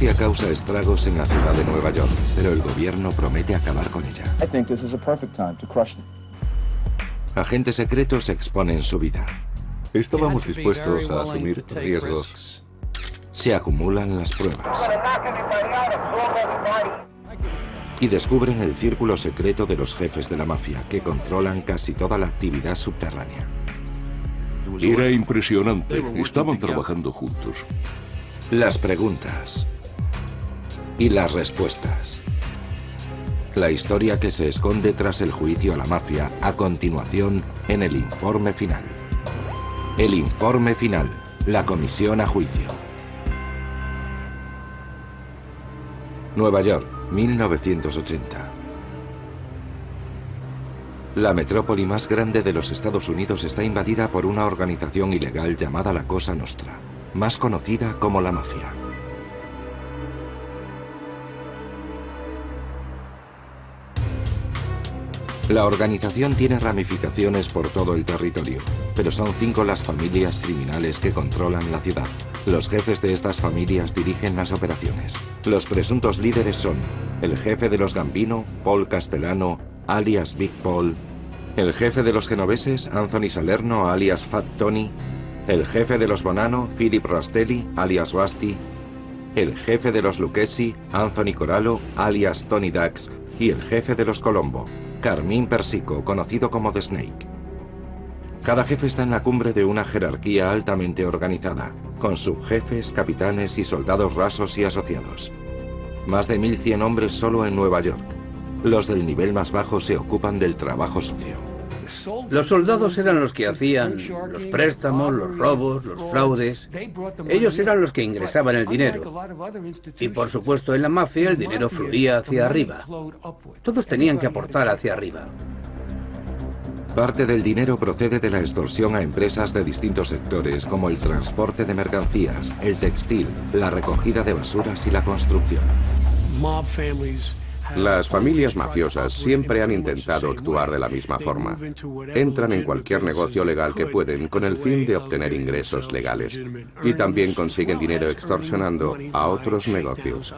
La causa estragos en la ciudad de Nueva York, pero el gobierno promete acabar con ella. Agentes secretos exponen su vida. Estábamos dispuestos a asumir riesgos. Se acumulan las pruebas. Y descubren el círculo secreto de los jefes de la mafia, que controlan casi toda la actividad subterránea. Era impresionante. Estaban trabajando juntos. Las preguntas y las respuestas. La historia que se esconde tras el juicio a la mafia a continuación en el informe final. El informe final. La comisión a juicio. Nueva York, 1980. La metrópoli más grande de los Estados Unidos está invadida por una organización ilegal llamada la Cosa Nostra, más conocida como la mafia. La organización tiene ramificaciones por todo el territorio, pero son 5 las familias criminales que controlan la ciudad. Los jefes de estas familias dirigen las operaciones. Los presuntos líderes son el jefe de los Gambino, Paul Castellano, alias Big Paul, el jefe de los genoveses, Anthony Salerno, alias Fat Tony, el jefe de los Bonanno, Philip Rastelli, alias Rusty, el jefe de los Lucchesi, Anthony Corallo, alias Tony Dax, y el jefe de los Colombo, Carmine Persico, conocido como The Snake. Cada jefe está en la cumbre de una jerarquía altamente organizada, con subjefes, capitanes y soldados rasos y asociados. Más de 1100 hombres solo en Nueva York. Los del nivel más bajo se ocupan del trabajo sucio. Los soldados eran los que hacían los préstamos, los robos, los fraudes. Ellos eran los que ingresaban el dinero. Y por supuesto en la mafia el dinero fluía hacia arriba. Todos tenían que aportar hacia arriba. Parte del dinero procede de la extorsión a empresas de distintos sectores, como el transporte de mercancías, el textil, la recogida de basuras y la construcción. Las familias mafiosas siempre han intentado actuar de la misma forma. Entran en cualquier negocio legal que pueden con el fin de obtener ingresos legales. Y también consiguen dinero extorsionando a otros negocios.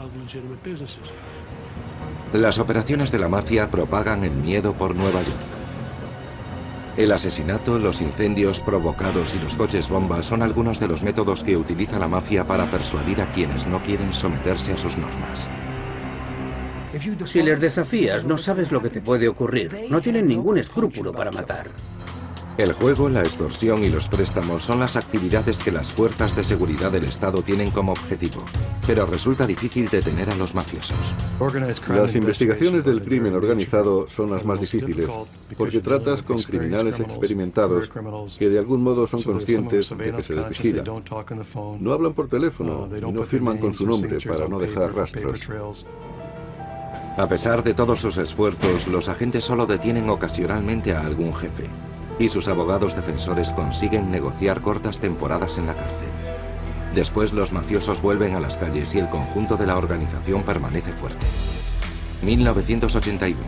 Las operaciones de la mafia propagan el miedo por Nueva York. El asesinato, los incendios provocados y los coches bomba son algunos de los métodos que utiliza la mafia para persuadir a quienes no quieren someterse a sus normas. Si les desafías, no sabes lo que te puede ocurrir. No tienen ningún escrúpulo para matar. El juego, la extorsión y los préstamos son las actividades que las fuerzas de seguridad del Estado tienen como objetivo, pero resulta difícil detener a los mafiosos. Las investigaciones del crimen organizado son las más difíciles, porque tratas con criminales experimentados que de algún modo son conscientes de que se les vigila. No hablan por teléfono y no firman con su nombre para no dejar rastros. A pesar de todos sus esfuerzos, los agentes solo detienen ocasionalmente a algún jefe, y sus abogados defensores consiguen negociar cortas temporadas en la cárcel. Después los mafiosos vuelven a las calles y el conjunto de la organización permanece fuerte. 1981.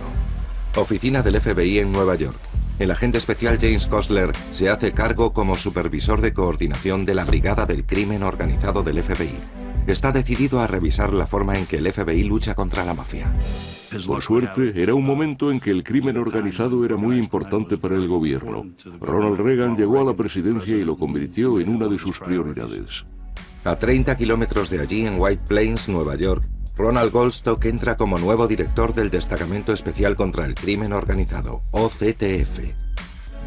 Oficina del FBI en Nueva York. El agente especial James Kostler se hace cargo como supervisor de coordinación de la Brigada del Crimen Organizado del FBI. Está decidido a revisar la forma en que el FBI lucha contra la mafia. Por suerte, era un momento en que el crimen organizado era muy importante para el gobierno. Ronald Reagan llegó a la presidencia y lo convirtió en una de sus prioridades. A 30 kilómetros de allí, en White Plains, Nueva York, Ronald Goldstock entra como nuevo director del Destacamento Especial contra el Crimen Organizado, OCTF.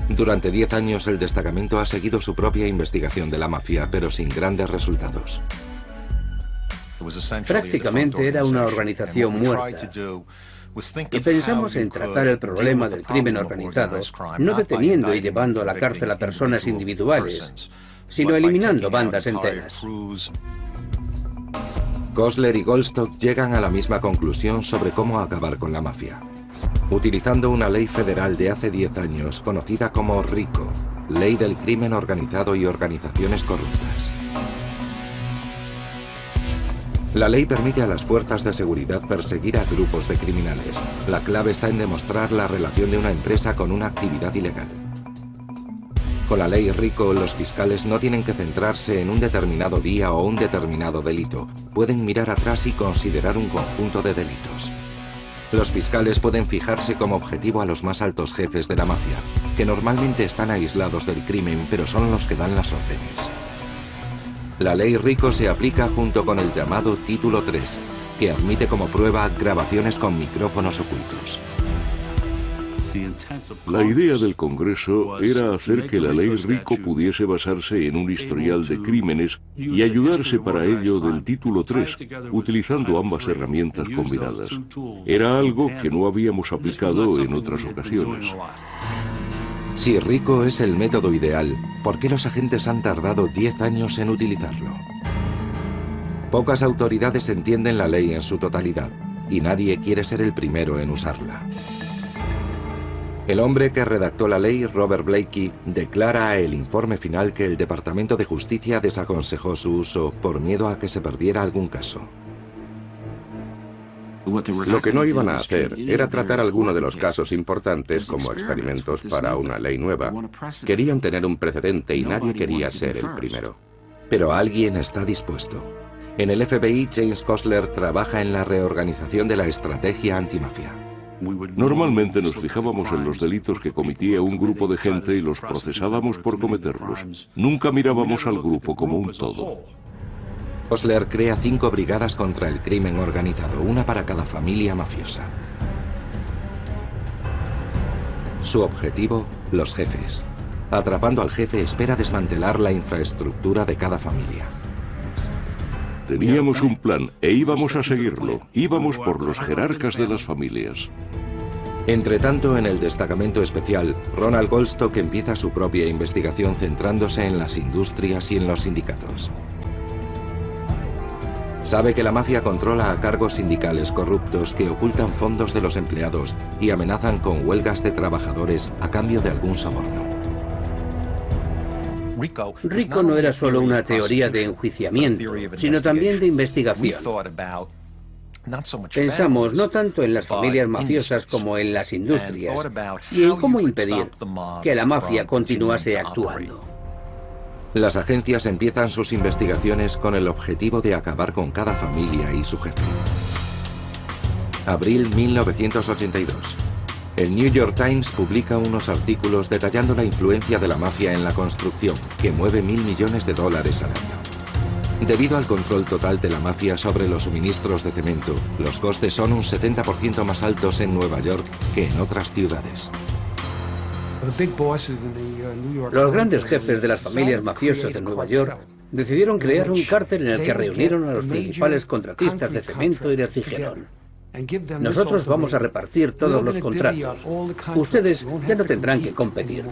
Durante 10 años el destacamento ha seguido su propia investigación de la mafia, pero sin grandes resultados. Prácticamente era una organización muerta. Y pensamos en tratar el problema del crimen organizado, no deteniendo y llevando a la cárcel a personas individuales, sino eliminando bandas enteras. Kostler y Goldstock llegan a la misma conclusión sobre cómo acabar con la mafia, utilizando una ley federal de hace 10 años conocida como RICO, Ley del Crimen Organizado y Organizaciones Corruptas. La ley permite a las fuerzas de seguridad perseguir a grupos de criminales. La clave está en demostrar la relación de una empresa con una actividad ilegal. Con la ley RICO, los fiscales no tienen que centrarse en un determinado día o un determinado delito. Pueden mirar atrás y considerar un conjunto de delitos. Los fiscales pueden fijarse como objetivo a los más altos jefes de la mafia, que normalmente están aislados del crimen, pero son los que dan las órdenes. La ley RICO se aplica junto con el llamado Título 3, que admite como prueba grabaciones con micrófonos ocultos. La idea del Congreso era hacer que la ley RICO pudiese basarse en un historial de crímenes y ayudarse para ello del Título 3, utilizando ambas herramientas combinadas. Era algo que no habíamos aplicado en otras ocasiones. Si RICO es el método ideal, ¿por qué los agentes han tardado 10 años en utilizarlo? Pocas autoridades entienden la ley en su totalidad, y nadie quiere ser el primero en usarla. El hombre que redactó la ley, Robert Blakey, declara a el informe final que el Departamento de Justicia desaconsejó su uso por miedo a que se perdiera algún caso. Lo que no iban a hacer era tratar alguno de los casos importantes como experimentos para una ley nueva. Querían tener un precedente y nadie quería ser el primero. Pero alguien está dispuesto. En el FBI, James Kostler trabaja en la reorganización de la estrategia antimafia. Normalmente nos fijábamos en los delitos que cometía un grupo de gente y los procesábamos por cometerlos. Nunca mirábamos al grupo como un todo. Kostler crea 5 brigadas contra el crimen organizado, una para cada familia mafiosa. Su objetivo, los jefes. Atrapando al jefe, espera desmantelar la infraestructura de cada familia. Teníamos un plan e íbamos a seguirlo. Íbamos por los jerarcas de las familias. Entre tanto, en el destacamento especial, Ronald Goldstock empieza su propia investigación centrándose en las industrias y en los sindicatos. Sabe que la mafia controla a cargos sindicales corruptos que ocultan fondos de los empleados y amenazan con huelgas de trabajadores a cambio de algún soborno. RICO no era solo una teoría de enjuiciamiento, sino también de investigación. Pensamos no tanto en las familias mafiosas como en las industrias y en cómo impedir que la mafia continuase actuando. Las agencias empiezan sus investigaciones con el objetivo de acabar con cada familia y su jefe. Abril 1982. El New York Times publica unos artículos detallando la influencia de la mafia en la construcción, que mueve $1.000 millones al año. Debido al control total de la mafia sobre los suministros de cemento, los costes son un 70% más altos en Nueva York que en otras ciudades. Los grandes jefes de las familias mafiosas de Nueva York decidieron crear un cártel en el que reunieron a los principales contratistas de cemento y de refrigerón. Nosotros vamos a repartir todos los contratos. Ustedes ya no tendrán que competir.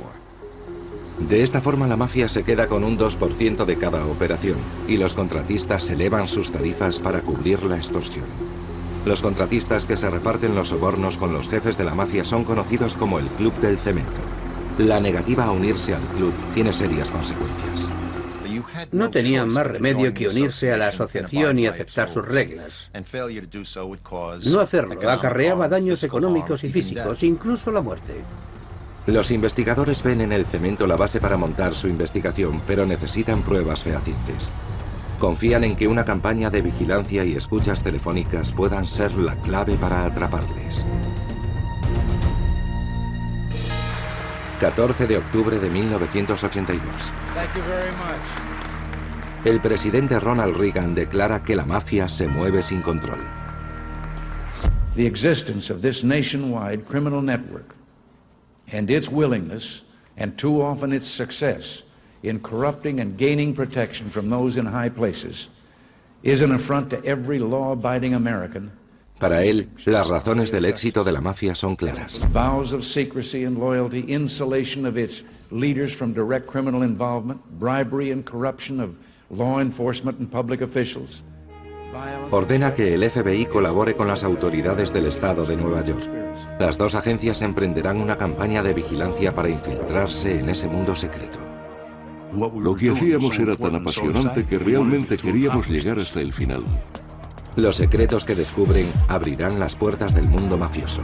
De esta forma la mafia se queda con un 2% de cada operación y los contratistas elevan sus tarifas para cubrir la extorsión. Los contratistas que se reparten los sobornos con los jefes de la mafia son conocidos como el Club del Cemento. La negativa a unirse al club tiene serias consecuencias. No tenían más remedio que unirse a la asociación y aceptar sus reglas. No hacerlo acarreaba daños económicos y físicos, incluso la muerte. Los investigadores ven en el cemento la base para montar su investigación, pero necesitan pruebas fehacientes. Confían en que una campaña de vigilancia y escuchas telefónicas puedan ser la clave para atraparles. 14 de octubre de 1982. El presidente Ronald Reagan declara que la mafia se mueve sin control. The existence of this nationwide criminal network and its willingness, and too often its success, in corrupting and gaining protection from those in high places, is an affront to every law-abiding American. Para él, las razones del éxito de la mafia son claras. Vows of secrecy and loyalty, insulation of its leaders from direct criminal involvement, bribery and corruption of law enforcement and public officials. Ordena que el FBI colabore con las autoridades del estado de Nueva York. Las dos agencias emprenderán una campaña de vigilancia para infiltrarse en ese mundo secreto. Lo que hacíamos era tan apasionante que realmente queríamos llegar hasta el final. Los secretos que descubren abrirán las puertas del mundo mafioso.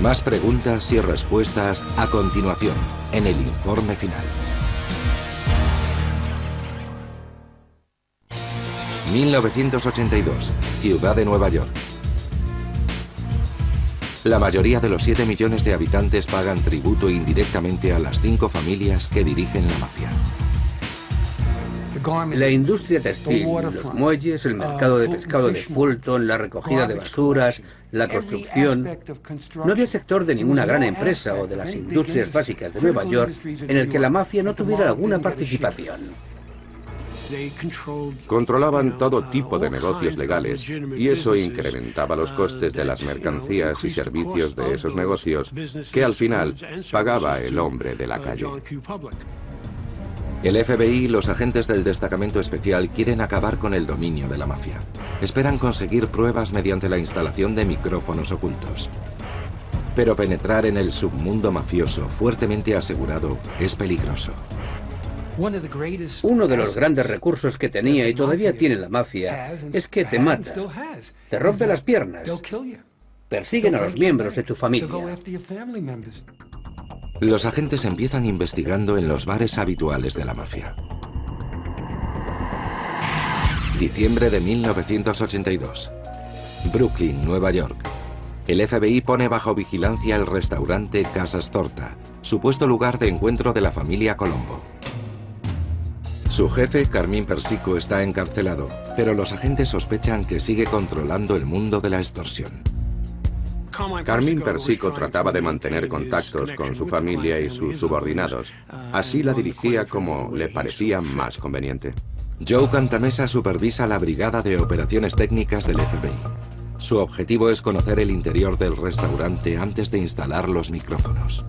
Más preguntas y respuestas a continuación, en el informe final. 1982, ciudad de Nueva York. La mayoría de los 7 millones de habitantes pagan tributo indirectamente a las 5 familias que dirigen la mafia. La industria textil, los muelles, el mercado de pescado de Fulton, la recogida de basuras, la construcción. No había sector de ninguna gran empresa o de las industrias básicas de Nueva York en el que la mafia no tuviera alguna participación. Controlaban todo tipo de negocios legales y eso incrementaba los costes de las mercancías y servicios de esos negocios que al final pagaba el hombre de la calle. El FBI y los agentes del destacamento especial quieren acabar con el dominio de la mafia. Esperan conseguir pruebas mediante la instalación de micrófonos ocultos. Pero penetrar en el submundo mafioso fuertemente asegurado es peligroso. Uno de los grandes recursos que tenía y todavía tiene la mafia es que te mata, te rompe las piernas, persiguen a los miembros de tu familia. Los agentes empiezan investigando en los bares habituales de la mafia. Diciembre de 1982. Brooklyn, Nueva York. El FBI pone bajo vigilancia el restaurante Casa Storta, supuesto lugar de encuentro de la familia Colombo. Su jefe, Carmine Persico, está encarcelado, pero los agentes sospechan que sigue controlando el mundo de la extorsión. Carmine Persico trataba de mantener contactos con su familia y sus subordinados. Así la dirigía como le parecía más conveniente. Joe Cantamessa supervisa la brigada de operaciones técnicas del FBI. Su objetivo es conocer el interior del restaurante antes de instalar los micrófonos.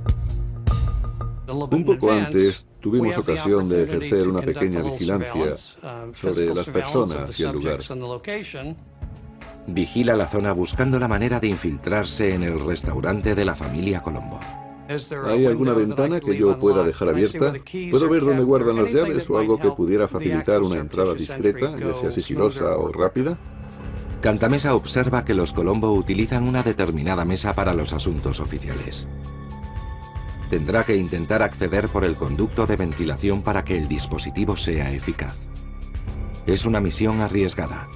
Un poco antes tuvimos ocasión de ejercer una pequeña vigilancia sobre las personas y el lugar. Vigila la zona buscando la manera de infiltrarse en el restaurante de la familia Colombo. ¿Hay alguna ventana que yo pueda dejar abierta? ¿Puedo ver dónde guardan las llaves o algo que pudiera facilitar una entrada discreta, ya sea sigilosa o rápida? Cantamessa observa que los Colombo utilizan una determinada mesa para los asuntos oficiales. Tendrá que intentar acceder por el conducto de ventilación para que el dispositivo sea eficaz. Es una misión arriesgada.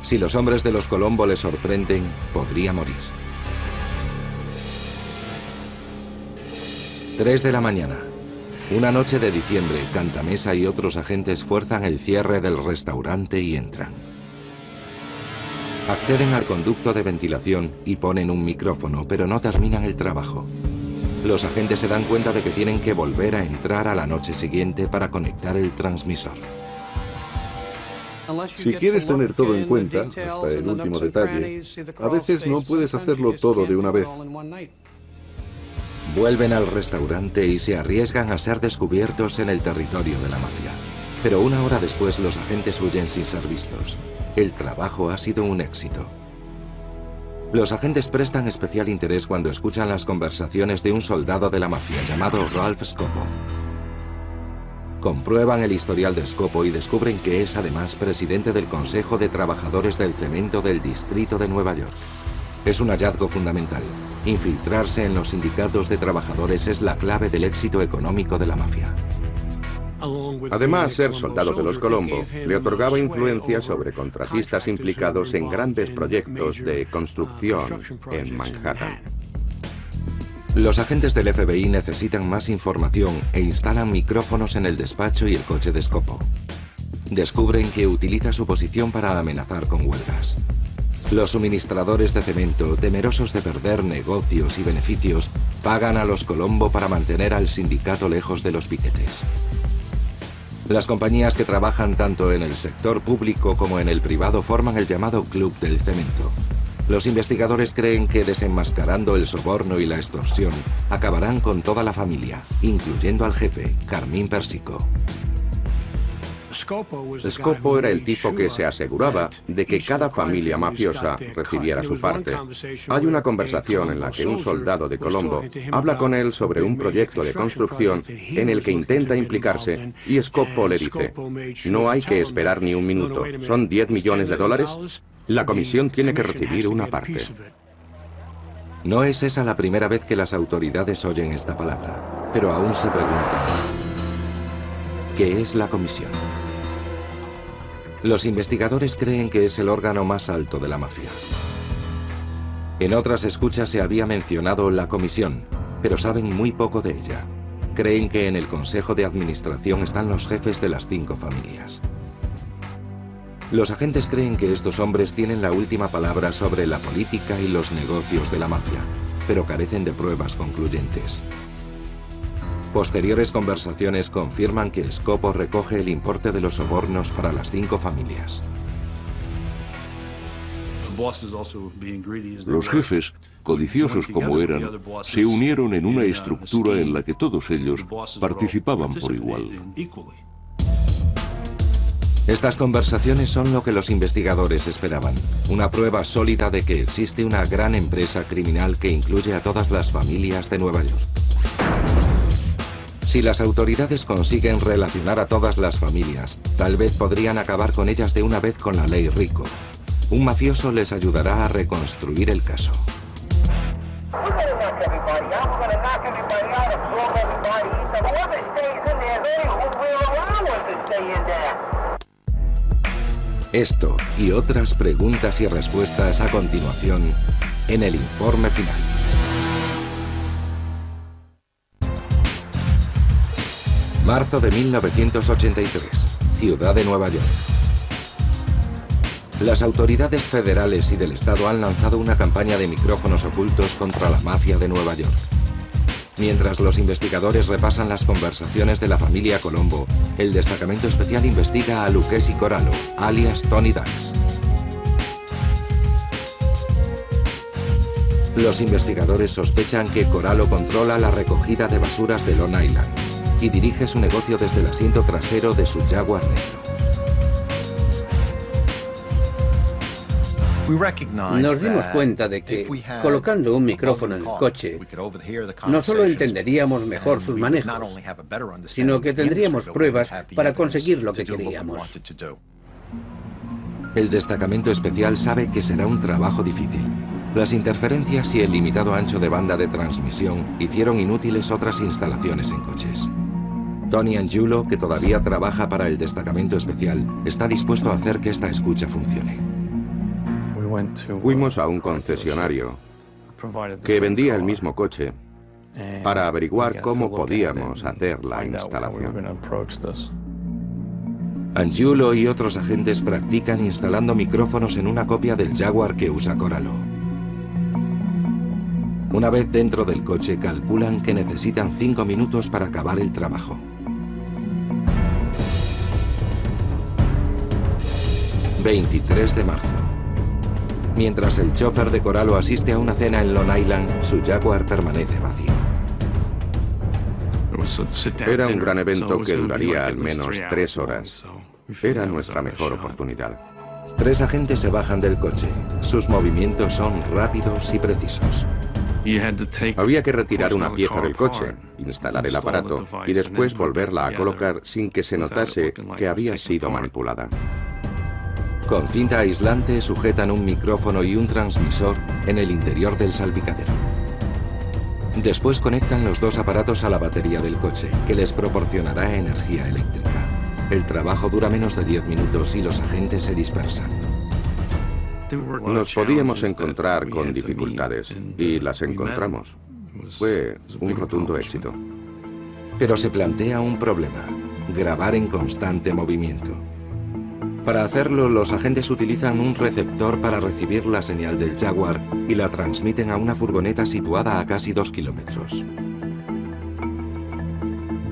Si los hombres de los Colombo le sorprenden, podría morir. 3 de la mañana. Una noche de diciembre, Cantamessa y otros agentes fuerzan el cierre del restaurante y entran. Acceden al conducto de ventilación y ponen un micrófono, pero no terminan el trabajo. Los agentes se dan cuenta de que tienen que volver a entrar a la noche siguiente para conectar el transmisor. Si quieres tener todo en cuenta, hasta el último detalle, a veces no puedes hacerlo todo de una vez. Vuelven al restaurante y se arriesgan a ser descubiertos en el territorio de la mafia. Pero una hora después los agentes huyen sin ser vistos. El trabajo ha sido un éxito. Los agentes prestan especial interés cuando escuchan las conversaciones de un soldado de la mafia llamado Ralph Scopo. Comprueban el historial de Scopo y descubren que es además presidente del Consejo de Trabajadores del Cemento del Distrito de Nueva York. Es un hallazgo fundamental. Infiltrarse en los sindicatos de trabajadores es la clave del éxito económico de la mafia. Además, ser soldado de los Colombo le otorgaba influencia sobre contratistas implicados en grandes proyectos de construcción en Manhattan. Los agentes del FBI necesitan más información e instalan micrófonos en el despacho y el coche de Scopo. Descubren que utiliza su posición para amenazar con huelgas. Los suministradores de cemento, temerosos de perder negocios y beneficios, pagan a los Colombo para mantener al sindicato lejos de los piquetes. Las compañías que trabajan tanto en el sector público como en el privado forman el llamado Club del Cemento. Los investigadores creen que desenmascarando el soborno y la extorsión, acabarán con toda la familia, incluyendo al jefe, Carmine Persico. Scopo era el tipo que se aseguraba de que cada familia mafiosa recibiera su parte. Hay una conversación en la que un soldado de Colombo habla con él sobre un proyecto de construcción en el que intenta implicarse y Scopo le dice: no hay que esperar ni un minuto, son $10 millones, la comisión tiene que recibir una parte. No es esa la primera vez que las autoridades oyen esta palabra, pero aún se preguntan: ¿qué es la comisión? Los investigadores creen que es el órgano más alto de la mafia. En otras escuchas se había mencionado la comisión, pero saben muy poco de ella. Creen que en el consejo de administración están los jefes de las 5 familias. Los agentes creen que estos hombres tienen la última palabra sobre la política y los negocios de la mafia, pero carecen de pruebas concluyentes. Posteriores conversaciones confirman que Scopo recoge el importe de los sobornos para las 5 familias. Los jefes, codiciosos como eran, se unieron en una estructura en la que todos ellos participaban por igual. Estas conversaciones son lo que los investigadores esperaban, una prueba sólida de que existe una gran empresa criminal que incluye a todas las familias de Nueva York. Si las autoridades consiguen relacionar a todas las familias, tal vez podrían acabar con ellas de una vez con la ley RICO. Un mafioso les ayudará a reconstruir el caso. Esto y otras preguntas y respuestas a continuación en el informe final. Marzo de 1983, ciudad de Nueva York. Las autoridades federales y del estado han lanzado una campaña de micrófonos ocultos contra la mafia de Nueva York. Mientras los investigadores repasan las conversaciones de la familia Colombo, el destacamento especial investiga a Lucchesi Corallo, alias Tony Dax. Los investigadores sospechan que Corallo controla la recogida de basuras de Long Island y dirige su negocio desde el asiento trasero de su Jaguar negro. Nos dimos cuenta de que, colocando un micrófono en el coche, no solo entenderíamos mejor sus manejos, sino que tendríamos pruebas para conseguir lo que queríamos. El destacamento especial sabe que será un trabajo difícil. Las interferencias y el limitado ancho de banda de transmisión hicieron inútiles otras instalaciones en coches. Tony Angiulo, que todavía trabaja para el destacamento especial, está dispuesto a hacer que esta escucha funcione. Fuimos a un concesionario que vendía el mismo coche para averiguar cómo podíamos hacer la instalación. Angiulo y otros agentes practican instalando micrófonos en una copia del Jaguar que usa Corallo. Una vez dentro del coche, calculan que necesitan 5 minutos para acabar el trabajo. ...23 de marzo... Mientras el chofer de Corallo asiste a una cena en Long Island, su Jaguar permanece vacío. Era un gran evento que duraría al menos 3 horas. Era nuestra mejor oportunidad. 3 agentes se bajan del coche. Sus movimientos son rápidos y precisos. Había que retirar una pieza del coche, instalar el aparato y después volverla a colocar sin que se notase que había sido manipulada. Con cinta aislante sujetan un micrófono y un transmisor en el interior del salpicadero. Después conectan los 2 aparatos a la batería del coche, que les proporcionará energía eléctrica. El trabajo dura menos de 10 minutos y los agentes se dispersan. Nos podíamos encontrar con dificultades y las encontramos. Fue un rotundo éxito. Pero se plantea un problema: grabar en constante movimiento. Para hacerlo, los agentes utilizan un receptor para recibir la señal del Jaguar y la transmiten a una furgoneta situada a casi 2 kilómetros.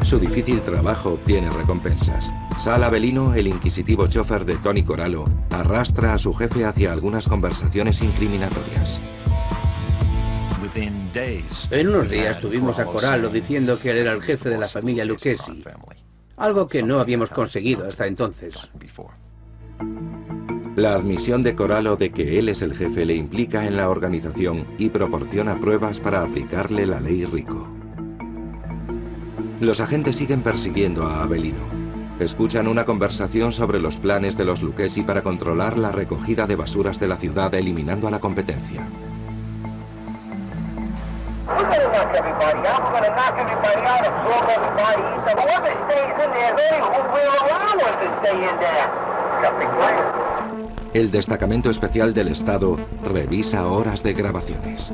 Su difícil trabajo obtiene recompensas. Sal Avellino, el inquisitivo chofer de Tony Corallo, arrastra a su jefe hacia algunas conversaciones incriminatorias. En unos días tuvimos a Corallo diciendo que él era el jefe de la familia Lucchesi. algo que no habíamos conseguido hasta entonces. La admisión de Corallo de que él es el jefe le implica en la organización y proporciona pruebas para aplicarle la ley Rico. Los agentes siguen persiguiendo a Avelino. Escuchan una conversación sobre los planes de los Lucchesi para controlar la recogida de basuras de la ciudad, eliminando a la competencia. El destacamento especial del Estado revisa horas de grabaciones.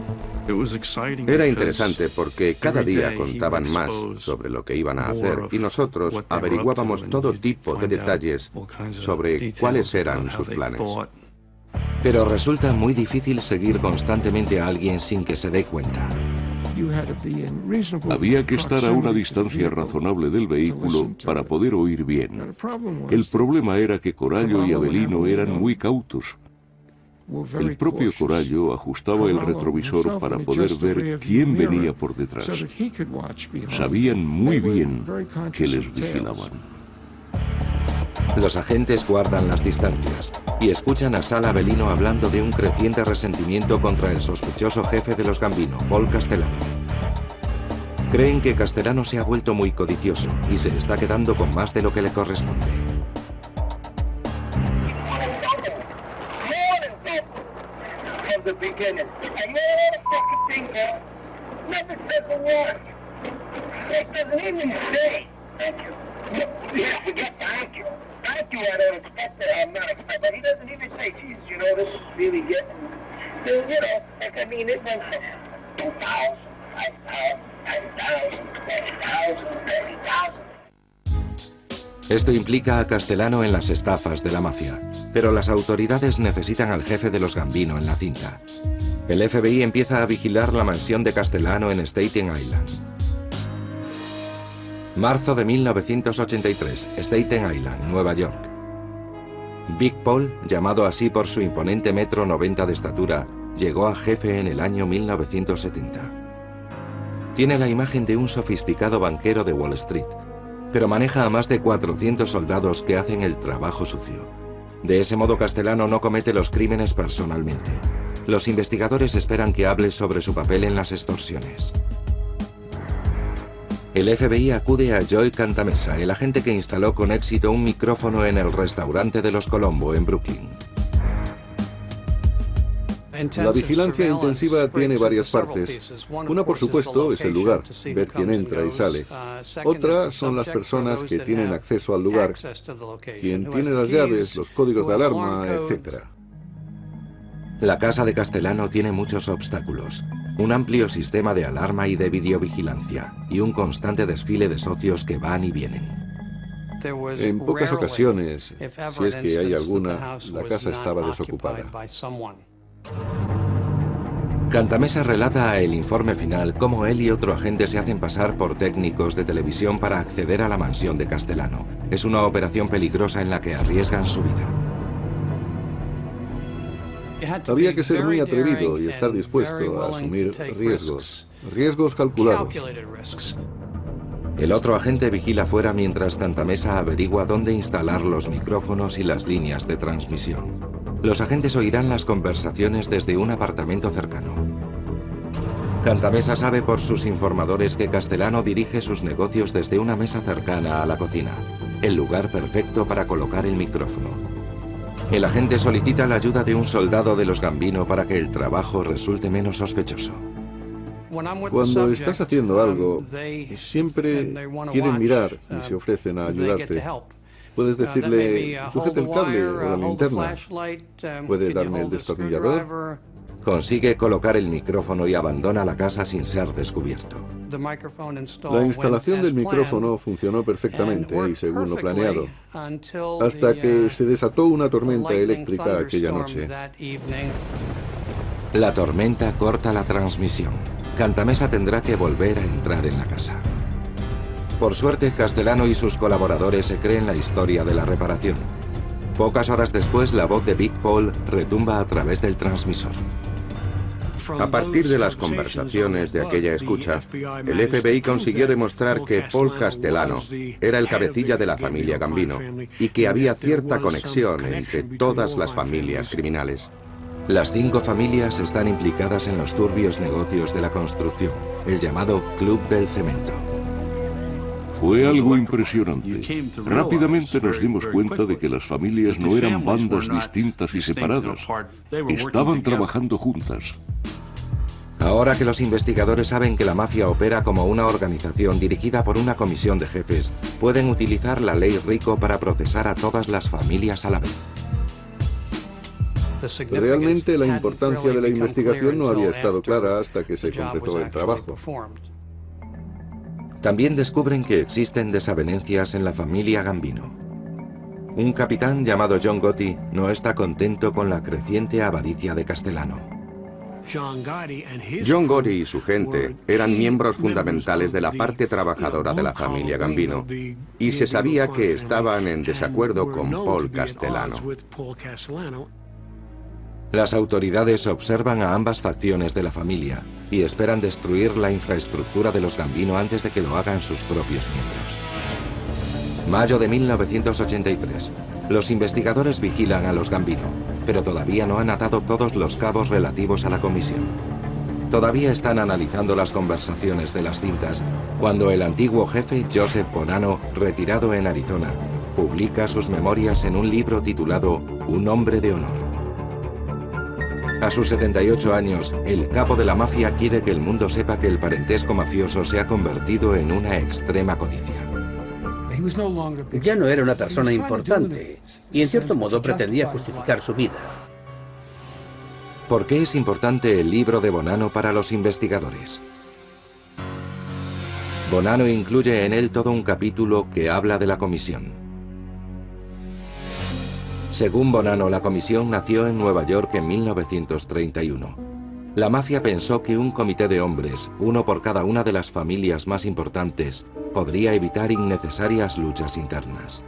Era interesante porque cada día contaban más sobre lo que iban a hacer y nosotros averiguábamos todo tipo de detalles sobre cuáles eran sus planes. Pero resulta muy difícil seguir constantemente a alguien sin que se dé cuenta. Había que estar a una distancia razonable del vehículo para poder oír bien. El problema era que Corallo y Avelino eran muy cautos. El propio Corallo ajustaba el retrovisor para poder ver quién venía por detrás. Sabían muy bien que les vigilaban. Los agentes guardan las distancias y escuchan a Sal Avelino hablando de un creciente resentimiento contra el sospechoso jefe de los Gambino, Paul Castellano. Creen que Castellano se ha vuelto muy codicioso y se está quedando con más de lo que le corresponde. Esto implica a Castellano en las estafas de la mafia, pero las autoridades necesitan al jefe de los Gambino en la cinta. El FBI empieza a vigilar la mansión de Castellano en Staten Island. Marzo de 1983, Staten Island, Nueva York. Big Paul, llamado así por su imponente 1,90 m de estatura, llegó a jefe en el año 1970. Tiene la imagen de un sofisticado banquero de Wall Street, pero maneja a más de 400 soldados que hacen el trabajo sucio. De ese modo, Castellano no comete los crímenes personalmente. Los investigadores esperan que hable sobre su papel en las extorsiones. El FBI acude a Joy Cantamessa, el agente que instaló con éxito un micrófono en el restaurante de los Colombo en Brooklyn. La vigilancia intensiva tiene varias partes. Una, por supuesto, es el lugar, ver quién entra y sale. Otra son las personas que tienen acceso al lugar, quien tiene las llaves, los códigos de alarma, etc. La casa de Castellano tiene muchos obstáculos. Un amplio sistema de alarma y de videovigilancia, y un constante desfile de socios que van y vienen. En pocas ocasiones, si es que hay alguna, la casa estaba desocupada. Cantamessa relata a El Informe Final cómo él y otro agente se hacen pasar por técnicos de televisión para acceder a la mansión de Castellano. Es una operación peligrosa en la que arriesgan su vida. Había que ser muy atrevido y estar dispuesto a asumir riesgos calculados. El otro agente vigila fuera mientras Cantamessa averigua dónde instalar los micrófonos y las líneas de transmisión. Los agentes oirán las conversaciones desde un apartamento cercano. Cantamessa sabe por sus informadores que Castellano dirige sus negocios desde una mesa cercana a la cocina, el lugar perfecto para colocar el micrófono. El agente solicita la ayuda de un soldado de los Gambino para que el trabajo resulte menos sospechoso. Cuando estás haciendo algo, siempre quieren mirar y se ofrecen a ayudarte. Puedes decirle, sujete el cable o la linterna. ¿Puede darme el destornillador? Consigue colocar el micrófono y abandona la casa sin ser descubierto. La instalación del micrófono funcionó perfectamente y según lo planeado, hasta que se desató una tormenta eléctrica aquella noche. La tormenta corta la transmisión. Cantamessa tendrá que volver a entrar en la casa. Por suerte, Castellano y sus colaboradores se creen la historia de la reparación. Pocas horas después, la voz de Big Paul retumba a través del transmisor. A partir de las conversaciones de aquella escucha, el FBI consiguió demostrar que Paul Castellano era el cabecilla de la familia Gambino y que había cierta conexión entre todas las familias criminales. Las 5 familias están implicadas en los turbios negocios de la construcción, el llamado Club del Cemento. Fue algo impresionante. Rápidamente nos dimos cuenta de que las familias no eran bandas distintas y separadas. Estaban trabajando juntas. Ahora que los investigadores saben que la mafia opera como una organización dirigida por una comisión de jefes, pueden utilizar la ley RICO para procesar a todas las familias a la vez. Realmente la importancia de la investigación no había estado clara hasta que se completó el trabajo. También descubren que existen desavenencias en la familia Gambino. Un capitán llamado John Gotti no está contento con la creciente avaricia de Castellano. John Gotti y su gente eran miembros fundamentales de la parte trabajadora de la familia Gambino y se sabía que estaban en desacuerdo con Paul Castellano. Las autoridades observan a ambas facciones de la familia y esperan destruir la infraestructura de los Gambino antes de que lo hagan sus propios miembros. Mayo de 1983. Los investigadores vigilan a los Gambino, pero todavía no han atado todos los cabos relativos a la comisión. Todavía están analizando las conversaciones de las cintas cuando el antiguo jefe Joseph Bonanno, retirado en Arizona, publica sus memorias en un libro titulado Un hombre de honor. A sus 78 años, el capo de la mafia quiere que el mundo sepa que el parentesco mafioso se ha convertido en una extrema codicia. Ya no era una persona importante y en cierto modo pretendía justificar su vida. ¿Por qué es importante el libro de Bonanno para los investigadores? Bonanno incluye en él todo un capítulo que habla de la comisión. Según Bonanno, la comisión nació en Nueva York en 1931. La mafia pensó que un comité de hombres, uno por cada una de las familias más importantes, podría evitar innecesarias luchas internas.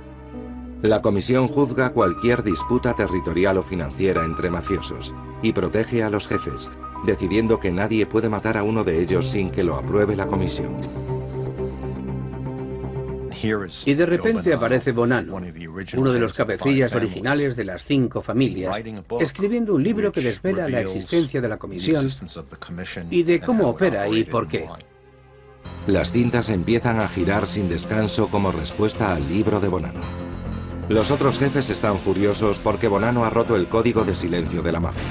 La comisión juzga cualquier disputa territorial o financiera entre mafiosos y protege a los jefes, decidiendo que nadie puede matar a uno de ellos sin que lo apruebe la comisión. Y de repente aparece Bonanno, uno de los cabecillas originales de las 5 familias, escribiendo un libro que desvela la existencia de la comisión y de cómo opera y por qué. Las cintas empiezan a girar sin descanso como respuesta al libro de Bonanno. Los otros jefes están furiosos porque Bonanno ha roto el código de silencio de la mafia.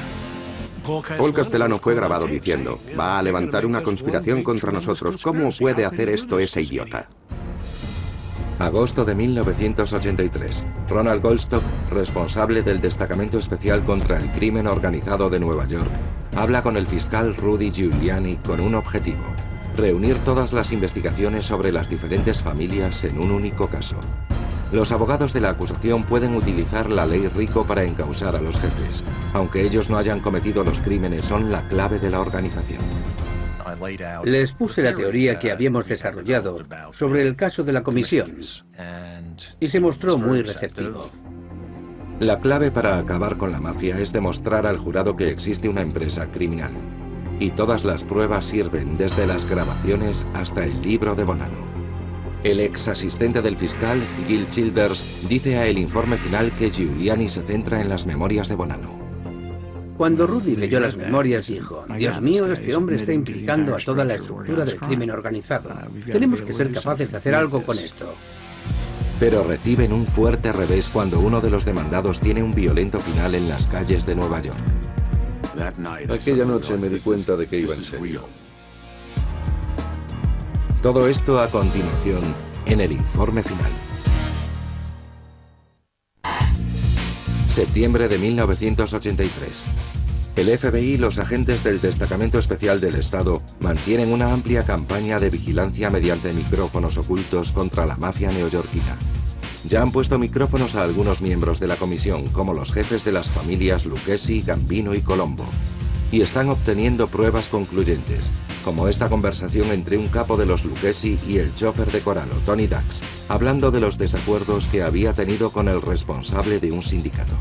Paul Castellano fue grabado diciendo: va a levantar una conspiración contra nosotros. ¿Cómo puede hacer esto ese idiota? Agosto de 1983. Ronald Goldstock, responsable del Destacamento Especial contra el Crimen Organizado de Nueva York, habla con el fiscal Rudy Giuliani con un objetivo: reunir todas las investigaciones sobre las diferentes familias en un único caso. Los abogados de la acusación pueden utilizar la ley RICO para encausar a los jefes. Aunque ellos no hayan cometido los crímenes, son la clave de la organización. Les puse la teoría que habíamos desarrollado sobre el caso de la comisión y se mostró muy receptivo. La clave para acabar con la mafia es demostrar al jurado que existe una empresa criminal. Y todas las pruebas sirven, desde las grabaciones hasta el libro de Bonanno. El ex asistente del fiscal, Gil Childers, dice a El Informe Final que Giuliani se centra en las memorias de Bonanno. Cuando Rudy leyó las memorias, dijo: Dios mío, este hombre está implicando a toda la estructura del crimen organizado. Tenemos que ser capaces de hacer algo con esto. Pero reciben un fuerte revés cuando uno de los demandados tiene un violento final en las calles de Nueva York. Aquella noche me di cuenta de que iba en serio. Todo esto a continuación en El Informe Final. Septiembre de 1983. El FBI y los agentes del Destacamento Especial del Estado mantienen una amplia campaña de vigilancia mediante micrófonos ocultos contra la mafia neoyorquina. Ya han puesto micrófonos a algunos miembros de la comisión, como los jefes de las familias Lucchesi, Gambino y Colombo. Y están obteniendo pruebas concluyentes, como esta conversación entre un capo de los Lucchesi y el chofer de Corallo, Tony Dax, hablando de los desacuerdos que había tenido con el responsable de un sindicato.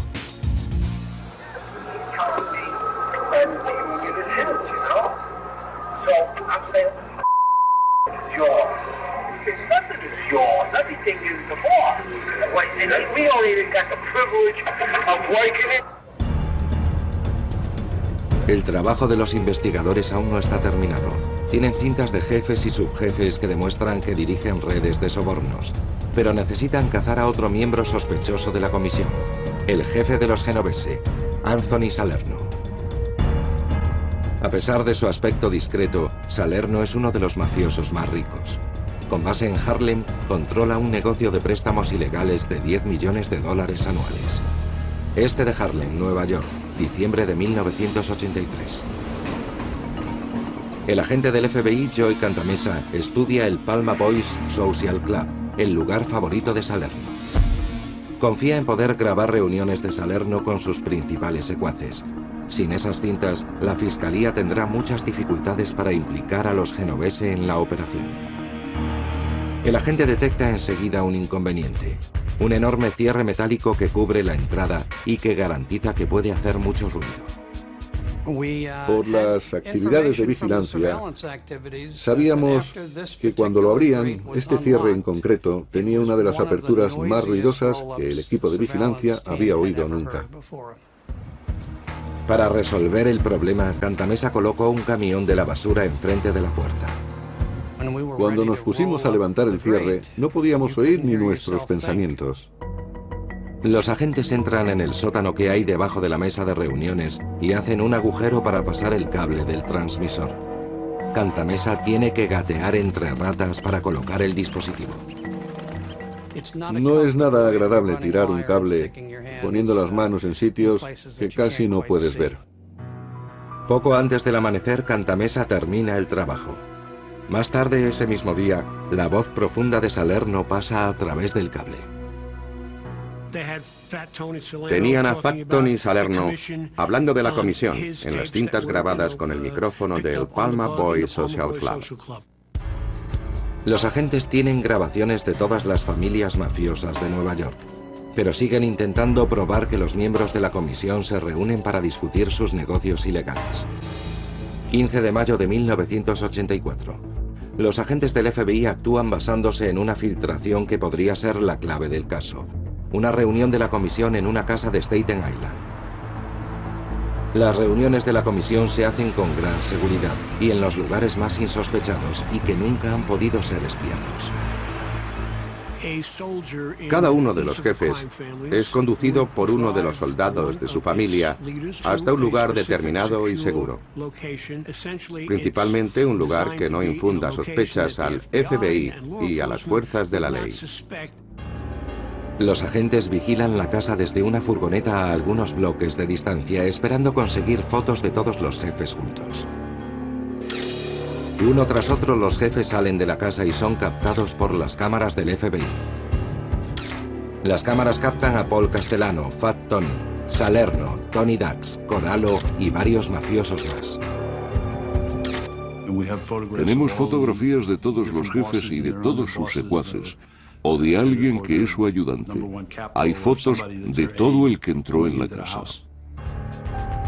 El trabajo de los investigadores aún no está terminado. Tienen cintas de jefes y subjefes que demuestran que dirigen redes de sobornos, pero necesitan cazar a otro miembro sospechoso de la comisión, el jefe de los Genovese, Anthony Salerno. A pesar de su aspecto discreto, Salerno es uno de los mafiosos más ricos. Con base en Harlem, controla un negocio de préstamos ilegales de $10 millones anuales. Este de Harlem, Nueva York, diciembre de 1983. El agente del FBI, Joey Cantamessa, estudia el Palma Boys Social Club, el lugar favorito de Salerno. Confía en poder grabar reuniones de Salerno con sus principales secuaces. Sin esas cintas, la fiscalía tendrá muchas dificultades para implicar a los Genovese en la operación. El agente detecta enseguida un inconveniente. Un enorme cierre metálico que cubre la entrada y que garantiza que puede hacer mucho ruido. Por las actividades de vigilancia, sabíamos que cuando lo abrían, este cierre en concreto tenía una de las aperturas más ruidosas que el equipo de vigilancia había oído nunca. Para resolver el problema, Cantamessa colocó un camión de la basura enfrente de la puerta. Cuando nos pusimos a levantar el cierre, no podíamos oír ni nuestros pensamientos. Los agentes entran en el sótano que hay debajo de la mesa de reuniones y hacen un agujero para pasar el cable del transmisor. Cantamessa tiene que gatear entre ratas para colocar el dispositivo. No es nada agradable tirar un cable poniendo las manos en sitios que casi no puedes ver. Poco antes del amanecer, Cantamessa termina el trabajo. Más tarde ese mismo día, la voz profunda de Salerno pasa a través del cable. Tenían a Fat Tony Salerno hablando de la comisión en las cintas grabadas con el micrófono del Palma Boys Social Club. Los agentes tienen grabaciones de todas las familias mafiosas de Nueva York, pero siguen intentando probar que los miembros de la comisión se reúnen para discutir sus negocios ilegales. 15 de mayo de 1984. Los agentes del FBI actúan basándose en una filtración que podría ser la clave del caso. Una reunión de la comisión en una casa de Staten Island. Las reuniones de la comisión se hacen con gran seguridad y en los lugares más insospechados y que nunca han podido ser espiados. Cada uno de los jefes es conducido por uno de los soldados de su familia hasta un lugar determinado y seguro. Principalmente un lugar que no infunda sospechas al FBI y a las fuerzas de la ley. Los agentes vigilan la casa desde una furgoneta a algunos bloques de distancia, esperando conseguir fotos de todos los jefes juntos. Uno tras otro, los jefes salen de la casa y son captados por las cámaras del FBI. Las cámaras captan a Paul Castellano, Fat Tony, Salerno, Tony Dax, Corallo y varios mafiosos más. Tenemos fotografías de todos los jefes y de todos sus secuaces, o de alguien que es su ayudante. Hay fotos de todo el que entró en la casa.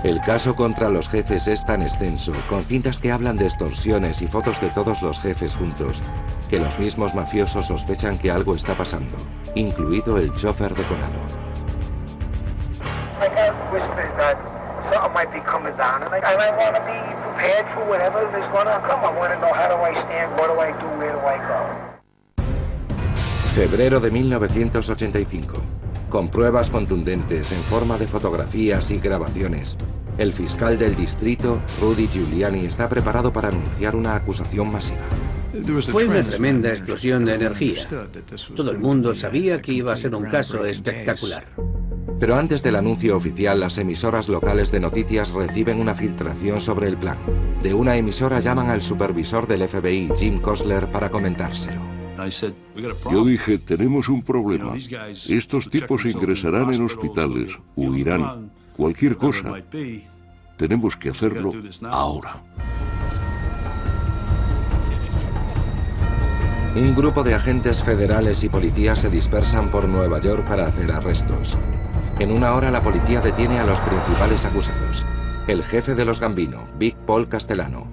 El caso contra los jefes es tan extenso, con cintas que hablan de extorsiones y fotos de todos los jefes juntos, que los mismos mafiosos sospechan que algo está pasando, incluido el chofer de Corallo. Febrero de 1985. Con pruebas contundentes en forma de fotografías y grabaciones, el fiscal del distrito, Rudy Giuliani, está preparado para anunciar una acusación masiva. Fue una tremenda explosión de energía. Todo el mundo sabía que iba a ser un caso espectacular. Pero antes del anuncio oficial, las emisoras locales de noticias reciben una filtración sobre el plan. De una emisora llaman al supervisor del FBI, Jim Kosler, para comentárselo. Yo dije, tenemos un problema. Estos tipos ingresarán en hospitales, huirán, cualquier cosa. Tenemos que hacerlo ahora. Un grupo de agentes federales y policías se dispersan por Nueva York para hacer arrestos. En una hora la policía detiene a los principales acusados. El jefe de los Gambino, Big Paul Castellano.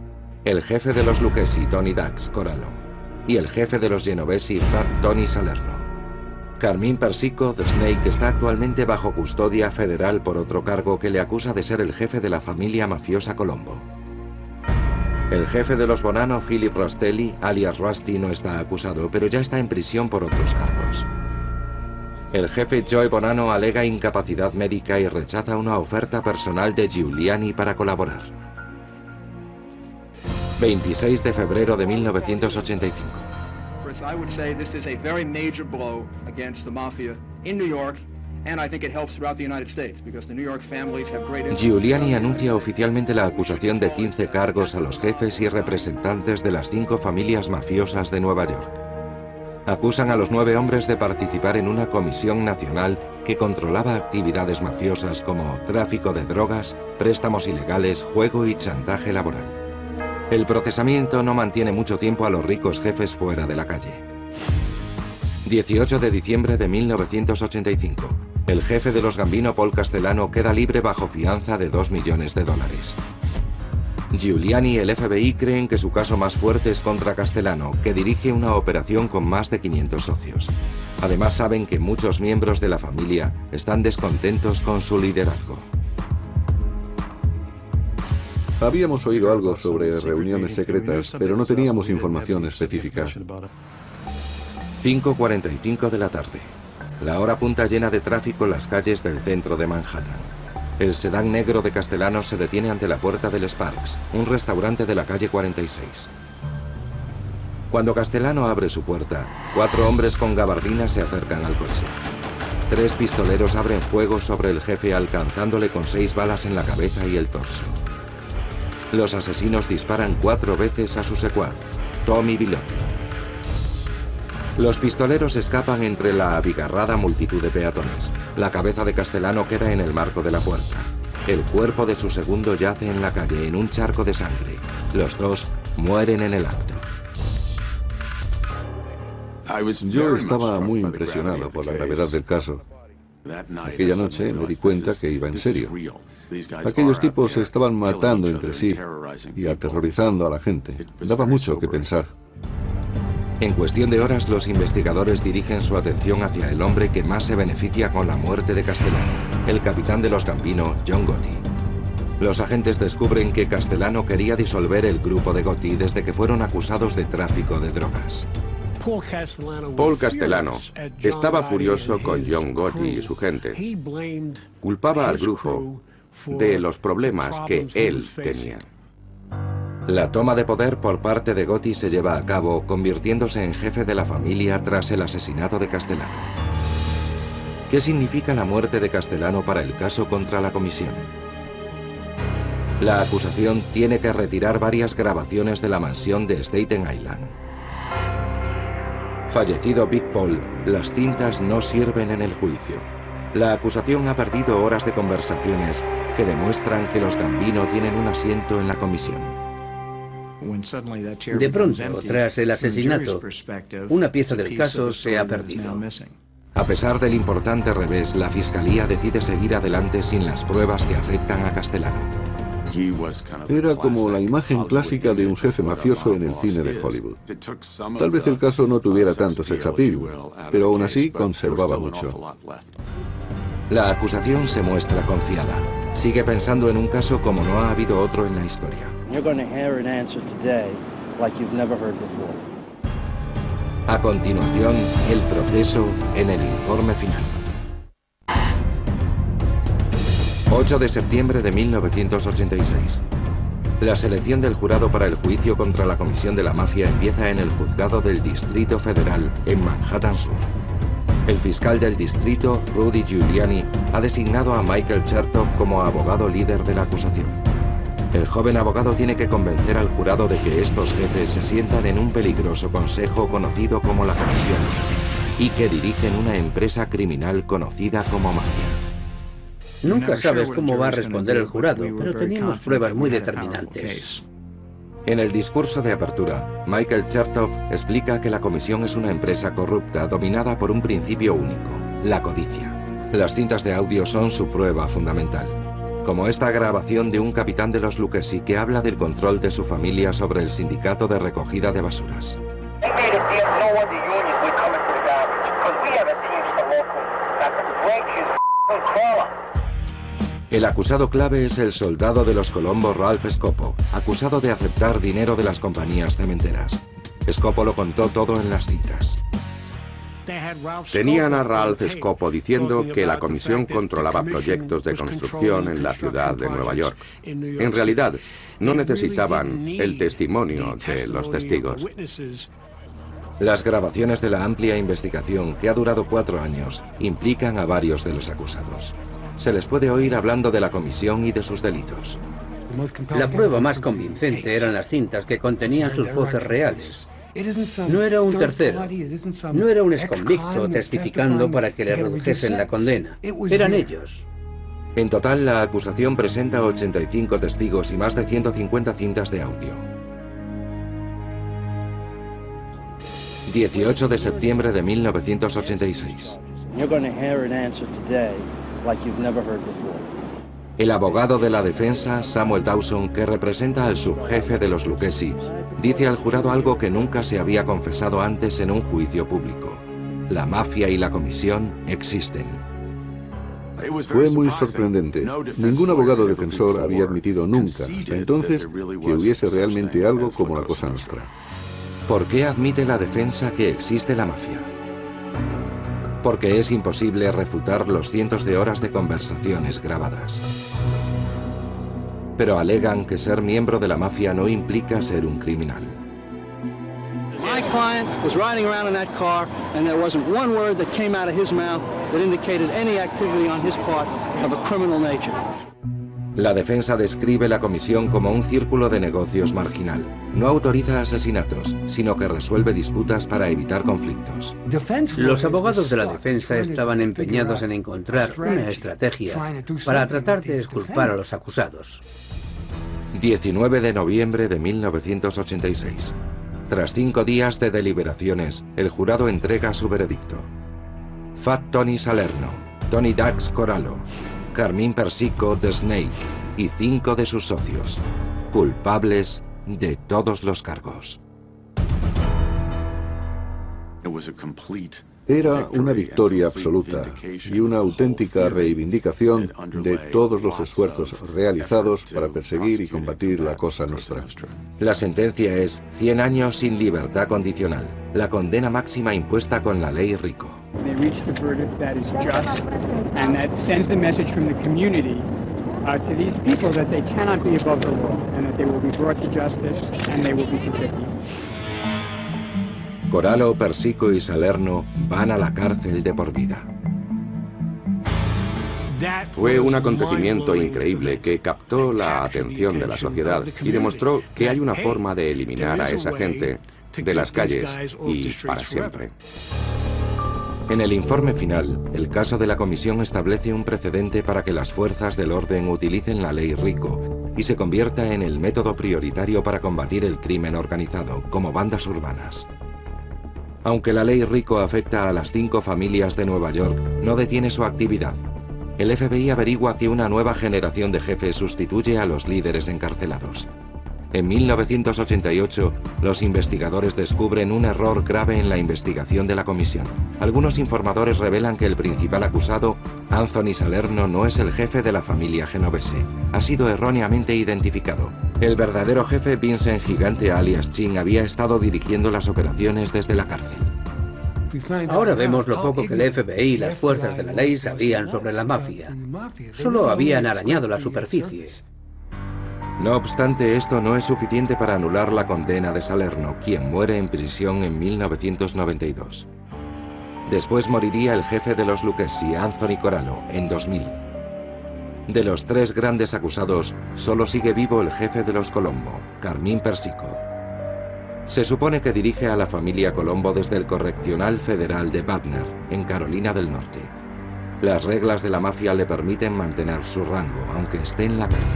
el jefe de los Lucchesi, Tony Dax Corallo, y el jefe de los Genovesi, Fat Tony Salerno. Carmine Persico, The Snake, está actualmente bajo custodia federal por otro cargo que le acusa de ser el jefe de la familia mafiosa Colombo. El jefe de los Bonanno, Philip Rastelli, alias Rusty, no está acusado, pero ya está en prisión por otros cargos. El jefe Joe Bonanno alega incapacidad médica y rechaza una oferta personal de Giuliani para colaborar. 26 de febrero de 1985. I would say this is a very major blow against the mafia in New York, and I think it helps throughout the United States because the New York families have great influence. Giuliani anuncia oficialmente la acusación de 15 cargos a los jefes y representantes de las 5 familias mafiosas de Nueva York. Acusan a los 9 hombres de participar en una comisión nacional que controlaba actividades mafiosas como tráfico de drogas, préstamos ilegales, juego y chantaje laboral. El procesamiento no mantiene mucho tiempo a los ricos jefes fuera de la calle. 18 de diciembre de 1985. El jefe de los Gambino, Paul Castellano, queda libre bajo fianza de $2 millones. Giuliani y el FBI creen que su caso más fuerte es contra Castellano, que dirige una operación con más de 500 socios. Además saben que muchos miembros de la familia están descontentos con su liderazgo. Habíamos oído algo sobre reuniones secretas, pero no teníamos información específica. 5:45 de la tarde. La hora punta llena de tráfico en las calles del centro de Manhattan. El sedán negro de Castellano se detiene ante la puerta del Sparks, un restaurante de la calle 46. Cuando Castellano abre su puerta, 4 hombres con gabardinas se acercan al coche. 3 pistoleros abren fuego sobre el jefe, alcanzándole con 6 balas en la cabeza y el torso. Los asesinos disparan 4 veces a su secuaz, Tommy Bilotti. Los pistoleros escapan entre la abigarrada multitud de peatones. La cabeza de Castellano queda en el marco de la puerta. El cuerpo de su segundo yace en la calle en un charco de sangre. Los 2 mueren en el acto. Yo estaba muy impresionado por la gravedad del caso. Aquella noche me di cuenta que iba en serio. Aquellos tipos se estaban matando entre sí y aterrorizando a la gente. Daba mucho que pensar. En cuestión de horas, los investigadores dirigen su atención hacia el hombre que más se beneficia con la muerte de Castellano, el capitán de los Gambino, John Gotti. Los agentes descubren que Castellano quería disolver el grupo de Gotti desde que fueron acusados de tráfico de drogas. Paul Castellano estaba furioso con John Gotti y su gente. Culpaba al grupo de los problemas que él tenía. La toma de poder por parte de Gotti se lleva a cabo, convirtiéndose en jefe de la familia tras el asesinato de Castellano. ¿Qué significa la muerte de Castellano para el caso contra la comisión? La acusación tiene que retirar varias grabaciones de la mansión de Staten Island. Fallecido Big Paul, las cintas no sirven en el juicio. La acusación ha perdido horas de conversaciones que demuestran que los Gambino tienen un asiento en la comisión. De pronto, tras el asesinato, una pieza del caso se ha perdido. A pesar del importante revés, la fiscalía decide seguir adelante sin las pruebas que afectan a Castellano. Era como la imagen clásica de un jefe mafioso en el cine de Hollywood. Tal vez el caso no tuviera tanto sex appeal, pero aún así conservaba mucho. La acusación se muestra confiada. Sigue pensando en un caso como no ha habido otro en la historia. A continuación, el proceso en el informe final. 8 de septiembre de 1986. La selección del jurado para el juicio contra la Comisión de la Mafia empieza en el juzgado del Distrito Federal en Manhattan Sur. El fiscal del distrito, Rudy Giuliani, ha designado a Michael Chertoff como abogado líder de la acusación. El joven abogado tiene que convencer al jurado de que estos jefes se sientan en un peligroso consejo conocido como la Comisión y que dirigen una empresa criminal conocida como mafia. Nunca sabes cómo va a responder el jurado, pero teníamos pruebas muy determinantes. En el discurso de apertura, Michael Chertoff explica que la comisión es una empresa corrupta dominada por un principio único, la codicia. Las cintas de audio son su prueba fundamental. como esta grabación de un capitán de los Lucchesi que habla del control de su familia sobre el sindicato de recogida de basuras. El acusado clave es el soldado de los Colombo Ralph Scopo, acusado de aceptar dinero de las compañías cementeras. Scopo lo contó todo en las cintas. Tenían a Ralph Scopo diciendo que la comisión controlaba proyectos de construcción en la ciudad de Nueva York. En realidad, no necesitaban el testimonio de los testigos. Las grabaciones de la amplia investigación, que ha durado 4 años, implican a varios de los acusados. Se les puede oír hablando de la comisión y de sus delitos. La prueba más convincente eran las cintas que contenían sus voces reales. No era un tercero, no era un exconvicto testificando para que le redujesen la condena. Eran ellos. En total, la acusación presenta 85 testigos y más de 150 cintas de audio. 18 de septiembre de 1986. El abogado de la defensa, Samuel Dawson, que representa al subjefe de los Lucchesi, dice al jurado algo que nunca se había confesado antes en un juicio público. La mafia y la comisión existen. Fue muy sorprendente. Ningún abogado defensor había admitido nunca, hasta entonces, que hubiese realmente algo como la Cosa Nostra. ¿Por qué admite la defensa que existe la mafia? Porque es imposible refutar los cientos de horas de conversaciones grabadas. Pero alegan que ser miembro de la mafia no implica ser un criminal. My client was riding around in that car, and there wasn't one word that came out of his mouth that indicated any activity on his part of a criminal nature. La defensa describe la comisión como un círculo de negocios marginal. No autoriza asesinatos, sino que resuelve disputas para evitar conflictos. Los abogados de la defensa estaban empeñados en encontrar una estrategia para tratar de exculpar a los acusados. 19 de noviembre de 1986. Tras 5 días de deliberaciones, el jurado entrega su veredicto. Fat Tony Salerno, Tony Dax Corallo, Carmine Persico de Snake y 5 de sus socios, culpables de todos los cargos. Era una victoria absoluta y una auténtica reivindicación de todos los esfuerzos realizados para perseguir y combatir la Cosa Nostra. La sentencia es 100 años sin libertad condicional, la condena máxima impuesta con la ley Rico. They reached a verdict that is just and that sends the message from the community to these people that they cannot be above the law and that they will be brought to justice and they will be convicted. Corallo, Persico y Salerno van a la cárcel de por vida. Fue un acontecimiento increíble que captó la atención de la sociedad y demostró que hay una forma de eliminar a esa gente de las calles y para siempre. En el informe final, el caso de la comisión establece un precedente para que las fuerzas del orden utilicen la ley Rico y se convierta en el método prioritario para combatir el crimen organizado, como bandas urbanas. Aunque la ley Rico afecta a las 5 familias de Nueva York, no detiene su actividad. El FBI averigua que una nueva generación de jefes sustituye a los líderes encarcelados. En 1988, los investigadores descubren un error grave en la investigación de la comisión. Algunos informadores revelan que el principal acusado, Anthony Salerno, no es el jefe de la familia genovese. Ha sido erróneamente identificado. El verdadero jefe, Vincent Gigante alias Chin, había estado dirigiendo las operaciones desde la cárcel. Ahora vemos lo poco que el FBI y las fuerzas de la ley sabían sobre la mafia. Solo habían arañado la superficie. No obstante, esto no es suficiente para anular la condena de Salerno, quien muere en prisión en 1992. Después moriría el jefe de los Lucchesi, Anthony Corallo, en 2000. De los 3 grandes acusados, solo sigue vivo el jefe de los Colombo, Carmine Persico. Se supone que dirige a la familia Colombo desde el Correccional Federal de Butner, en Carolina del Norte. Las reglas de la mafia le permiten mantener su rango, aunque esté en la cárcel.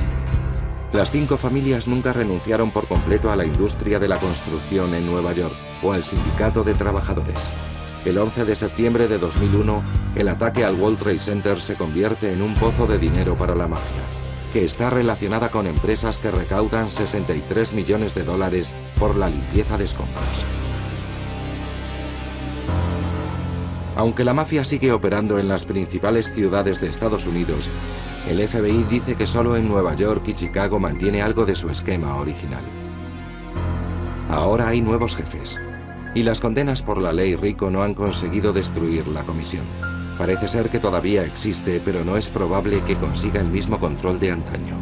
Las 5 familias nunca renunciaron por completo a la industria de la construcción en Nueva York o al sindicato de trabajadores. El 11 de septiembre de 2001, el ataque al World Trade Center se convierte en un pozo de dinero para la mafia. que está relacionada con empresas que recaudan 63 millones de dólares por la limpieza de escombros. Aunque la mafia sigue operando en las principales ciudades de Estados Unidos, el FBI dice que solo en Nueva York y Chicago mantiene algo de su esquema original. Ahora hay nuevos jefes, y las condenas por la ley RICO no han conseguido destruir la comisión. Parece ser que todavía existe, pero no es probable que consiga el mismo control de antaño.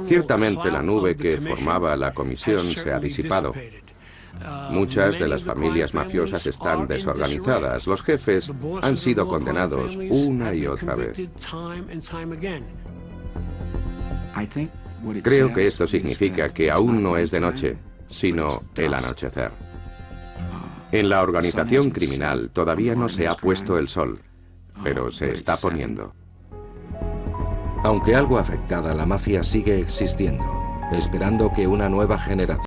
Ciertamente la nube que formaba la comisión se ha disipado. Muchas de las familias mafiosas están desorganizadas. Los jefes han sido condenados una y otra vez. Creo que esto significa que aún no es de noche, sino el anochecer. En la organización criminal todavía no se ha puesto el sol, pero se está poniendo. Aunque algo afectada, la mafia sigue existiendo, esperando que una nueva generación